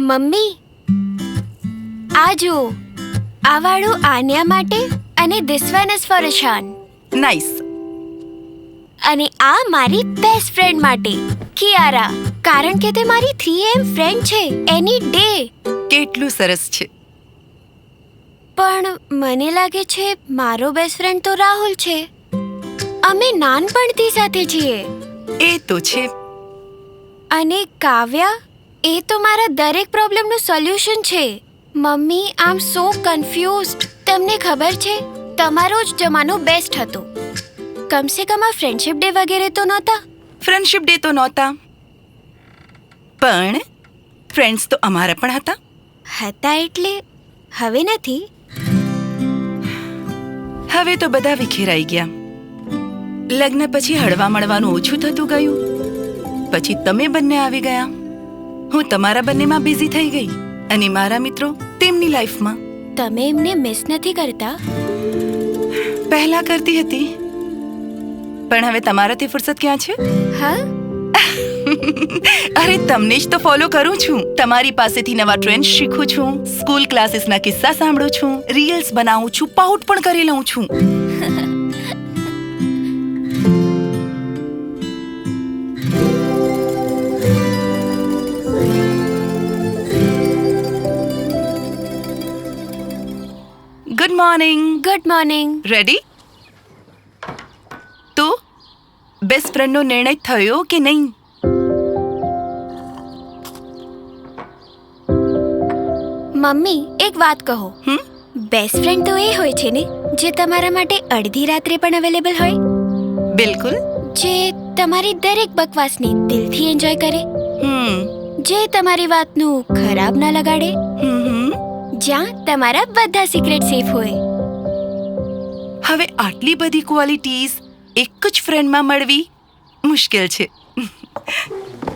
Mummy, આ જુઓ, આ વાળું આન્યા માટે અને this one is for Ishaan. Nice. અને આ મારી બેસ્ટ ફ્રેન્ડ માટે કિયારા, કારણ કે તે મારી 3am ફ્રેન્ડ છે એની ડે. કેટલું સરસ છે. પણ મને લાગે છે મારો બેસ્ટ ફ્રેન્ડ તો રાહુલ છે. અમે નાનપણથી સાથે છીએ. એ તો છે. અને કાવ્યા, એ તો મારા દરેક પ્રોબ્લેમનું સોલ્યુશન છે. મમ્મી, આઈ એમ સો કન્ફ્યુઝડ. તમને ખબર છે, તમારો જ જમાનો બેસ્ટ હતો. કમસે કમ આ ફ્રેન્ડશિપ ડે વગેરે તો નહોતા. ફ્રેન્ડશિપ ડે તો નહોતા, પણ ફ્રેન્ડ્સ તો અમારા પણ હતા. હતા એટલે હવે નથી. હવે તો બધા વિખેરાઈ ગયા. લગ્ન પછી હળવા મળવાનું ઓછું થતું ગયું. પછી તમે બંને આવી ગયા. હું તમારા બંનેમાં બિઝી થઈ ગઈ અને મારા મિત્રો તેમની લાઈફમાં. તમે એમને મિસ નથી કરતા? પહેલા કરતી હતી, પણ હવે તમારાથી ફુરસત ક્યાં છે? હા. અરે તમને જ તો ફોલો કરું છું. તમારી પાસેથી નવા ટ્રેન્ડ શીખું છું, સ્કૂલ ક્લાસીસના કિસ્સા સાંભળું છું, રીલ્સ બનાવું છું, પાઉટ પણ કરી લઉં છું. Good morning. Good morning. Ready? તો બેસ્ટ ફ્રેન્ડનો નિર્ણય થયો કે નહીં? મમ્મી, એક વાત કહો. બેસ્ટ ફ્રેન્ડ તો એ હોય છે ને જે તમારા માટે અડધી રાત્રે પણ અવેલેબલ હોય? બિલકુલ. જે તમારી દરેક બકવાસને દિલથી એન્જોય કરે, જે તમારી વાતનું ખરાબ ના લગાડે, જ્યાં તમારા બધા સિક્રેટ સેફ હોય. હવે આટલી બધી ક્વોલિટીઝ એક જ ફ્રેન્ડમાં મળવી મુશ્કેલ છે.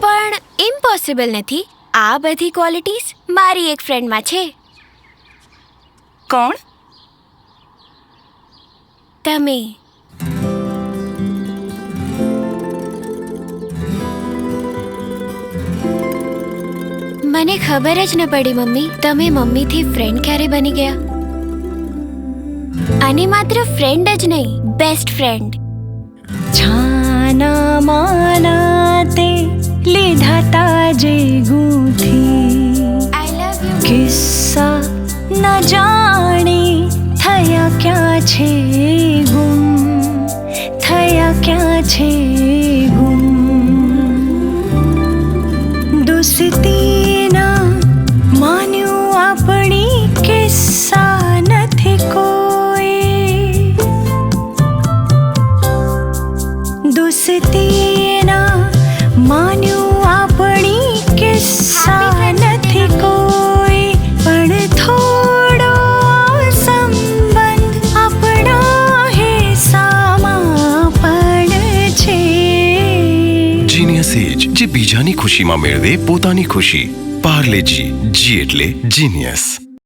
પણ ઇમ્પોસિબલ નથી. આ બધી ક્વોલિટીઝ મારી એક ફ્રેન્ડમાં છે. કોણ? તમે. મને ખબર જ ન પડી મમ્મી, તમે મમ્મીથી ફ્રેન્ડ ક્યારે બની ગયા. અને માત્ર ફ્રેન્ડ જ નહીં, બેસ્ટ ફ્રેન્ડ. છાના માના તે લીધા તાજે ગૂંથી, આઈ લવ યુ. કિસ્સા ન જાણે થયા ક્યાં છે ગુમ, થયા ક્યાં છે ગુમ. દોસ્તી ના માન્યું આપણી કિસ્સા નથી કોઈ. દોસ્તી ના માન્યું આપણી કિસ્સા નથી કોઈ. પણ થોડો સંબંધ આપણા હિસ્સામાં પણ છે. જીનિયસ એજ, જે બીજાની ખુશીમાં મેળવે પોતાની ખુશી. પાર્લે જી એટલે જીનિયસ.